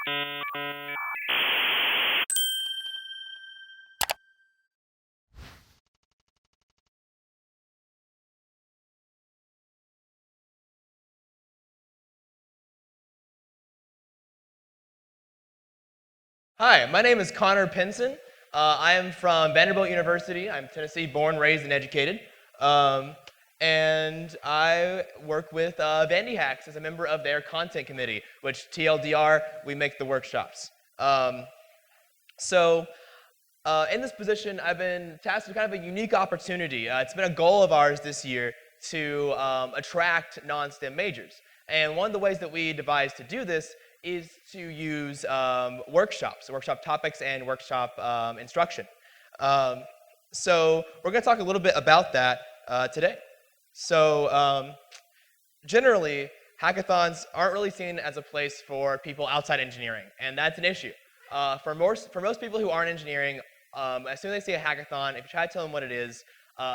Hi, my name is Connor Pinson. I am from Vanderbilt University. I'm Tennessee, born, raised, and educated. And I work with Vandy Hacks as a member of their content committee, which TLDR, we make the workshops. So in this position, I've been tasked with kind of a unique opportunity. It's been a goal of ours this year to attract non-STEM majors. And one of the ways that we devised to do this is to use workshop topics and workshop instruction. So we're going to talk a little bit about that today. So generally, hackathons aren't really seen as a place for people outside engineering, and that's an issue. For most people who aren't engineering, as soon as they see a hackathon, if you try to tell them what it is,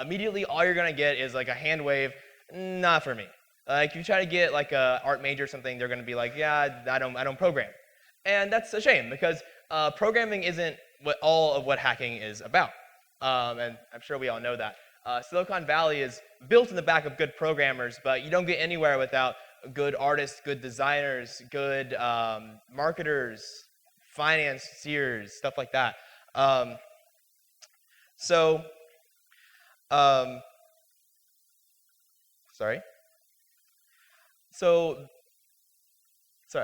immediately all you're going to get is like a hand wave, not for me. Like if you try to get like a art major or something, they're going to be like, yeah, I don't program. And that's a shame because programming isn't all of what hacking is about. And I'm sure we all know that. Silicon Valley is built in the back of good programmers, but you don't get anywhere without good artists, good designers, good marketers, financiers, stuff like that. Sorry,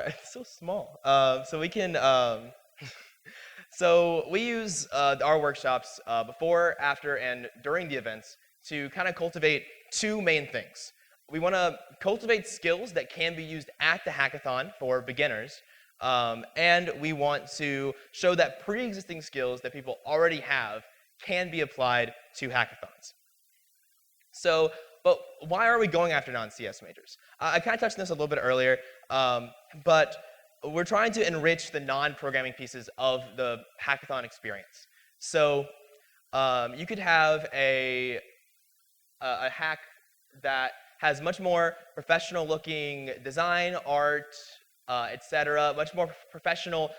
it's so small. So we can, so we use our workshops before, after, and during the events to kind of cultivate two main things. We want to cultivate skills that can be used at the hackathon for beginners, and we want to show that pre-existing skills that people already have can be applied to hackathons. So, but why are we going after non-CS majors? I kind of touched on this a little bit earlier, but we're trying to enrich the non-programming pieces of the hackathon experience. So you could have a hack that has much more professional-looking design, art, etc., much more professional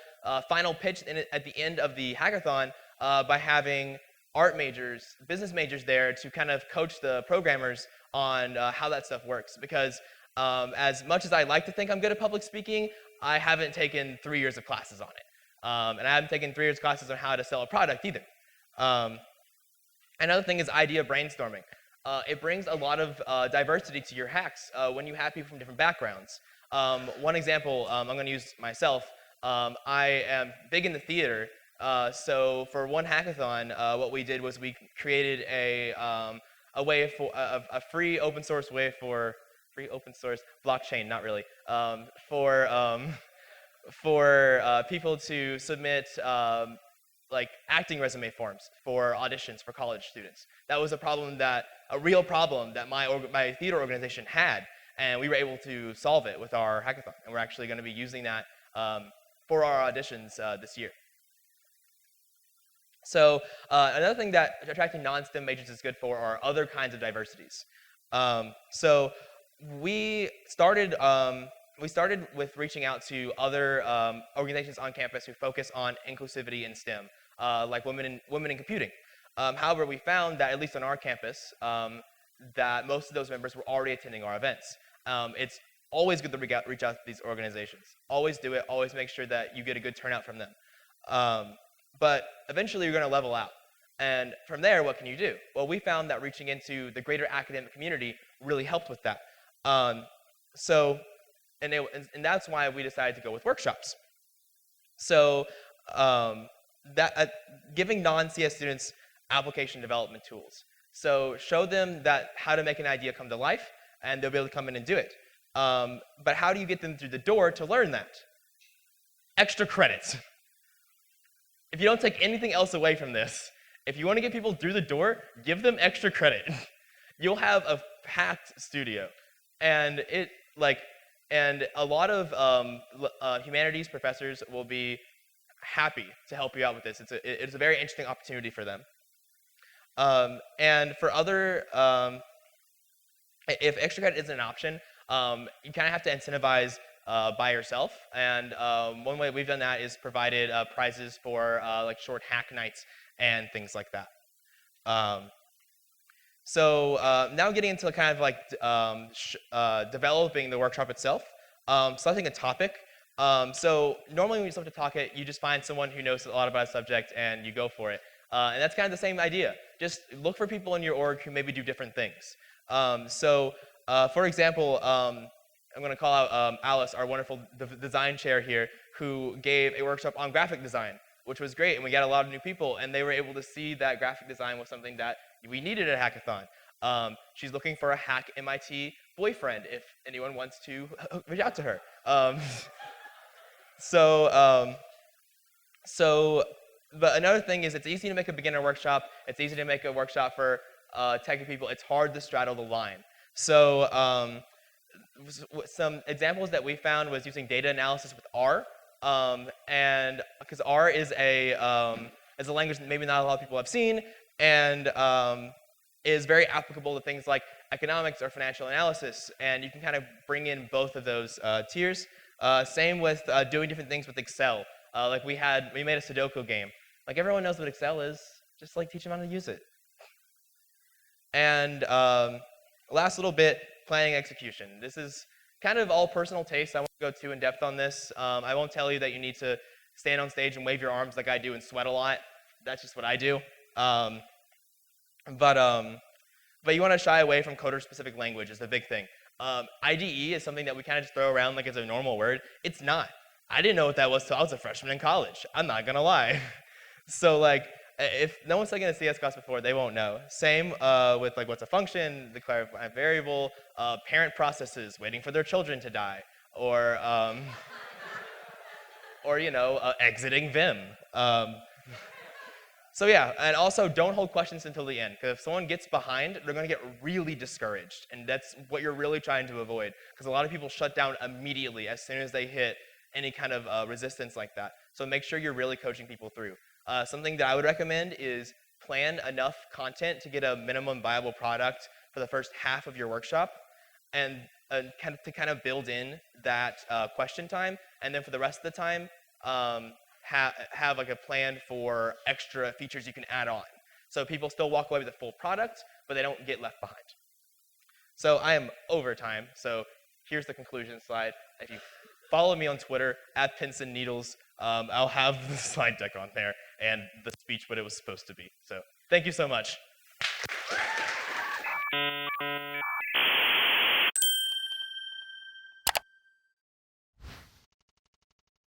final pitch at the end of the hackathon by having art majors, business majors there to kind of coach the programmers on how that stuff works. Because as much as I like to think I'm good at public speaking, I haven't taken 3 years of classes on it. And I haven't taken 3 years of classes on how to sell a product either. Another thing is idea brainstorming. It brings a lot of diversity to your hacks when you have people from different backgrounds. One example, I'm going to use myself. I am big in the theater. So for one hackathon, what we did was we created a way for a free open source way for blockchain, not really, for people to submit like acting resume forms for auditions for college students. That was a real problem that my theater organization had, and we were able to solve it with our hackathon. And we're actually going to be using that for our auditions this year. So another thing that attracting non-STEM majors is good for are other kinds of diversities. So we started with reaching out to other organizations on campus who focus on inclusivity in STEM, like women in computing. However, we found that at least on our campus, that most of those members were already attending our events. It's always good to reach out to these organizations. Always do it. Always make sure that you get a good turnout from them. But eventually you're going to level out. And from there, what can you do? Well, we found that reaching into the greater academic community really helped with that. And that's why we decided to go with workshops. So giving non-CS students application development tools. So show them how to make an idea come to life, and they'll be able to come in and do it. But how do you get them through the door to learn that? Extra credits. If you don't take anything else away from this, if you want to get people through the door, give them extra credit. You'll have a packed studio. And a lot of humanities professors will be happy to help you out with this. It's a very interesting opportunity for them. And for other, if extra credit isn't an option, you kind of have to incentivize by yourself. And one way we've done that is provided prizes for like short hack nights and things like that. Now getting into kind of like developing the workshop itself, selecting a topic. So normally when you select a topic, you just find someone who knows a lot about a subject and you go for it. And that's kind of the same idea. Just look for people in your org who maybe do different things. For example, I'm going to call out Alice, our wonderful design chair here, who gave a workshop on graphic design, which was great, and we got a lot of new people, and they were able to see that graphic design was something that we needed at a hackathon. She's looking for a Hack MIT boyfriend if anyone wants to reach out to her. But another thing is it's easy to make a beginner workshop. It's easy to make a workshop for techie people. It's hard to straddle the line. So some examples that we found was using data analysis with R. And because R is a language that maybe not a lot of people have seen, and is very applicable to things like economics or financial analysis. And you can kind of bring in both of those tiers. Same with doing different things with Excel. Like we made a Sudoku game. Like everyone knows what Excel is. Just like teach them how to use it. And last little bit, planning execution. This is kind of all personal taste. I won't go too in depth on this. I won't tell you that you need to stand on stage and wave your arms like I do and sweat a lot. That's just what I do. But you want to shy away from coder-specific language is the big thing. IDE is something that we kind of just throw around like it's a normal word. It's not. I didn't know what that was till I was a freshman in college. I'm not gonna lie. So like, if no one's taken a CS class before, they won't know. Same with like what's a function, declare a variable, parent processes waiting for their children to die, or exiting Vim. So yeah, and also don't hold questions until the end, because if someone gets behind, they're going to get really discouraged, and that's what you're really trying to avoid, because a lot of people shut down immediately as soon as they hit any kind of resistance like that. So make sure you're really coaching people through. Something that I would recommend is plan enough content to get a minimum viable product for the first half of your workshop, and kind of build in that question time, and then for the rest of the time, have like a plan for extra features you can add on. So people still walk away with a full product, but they don't get left behind. So I am over time, so here's the conclusion slide. If you follow me on Twitter, @PinsonNeedles, I'll have the slide deck on there and the speech what it was supposed to be. So thank you so much.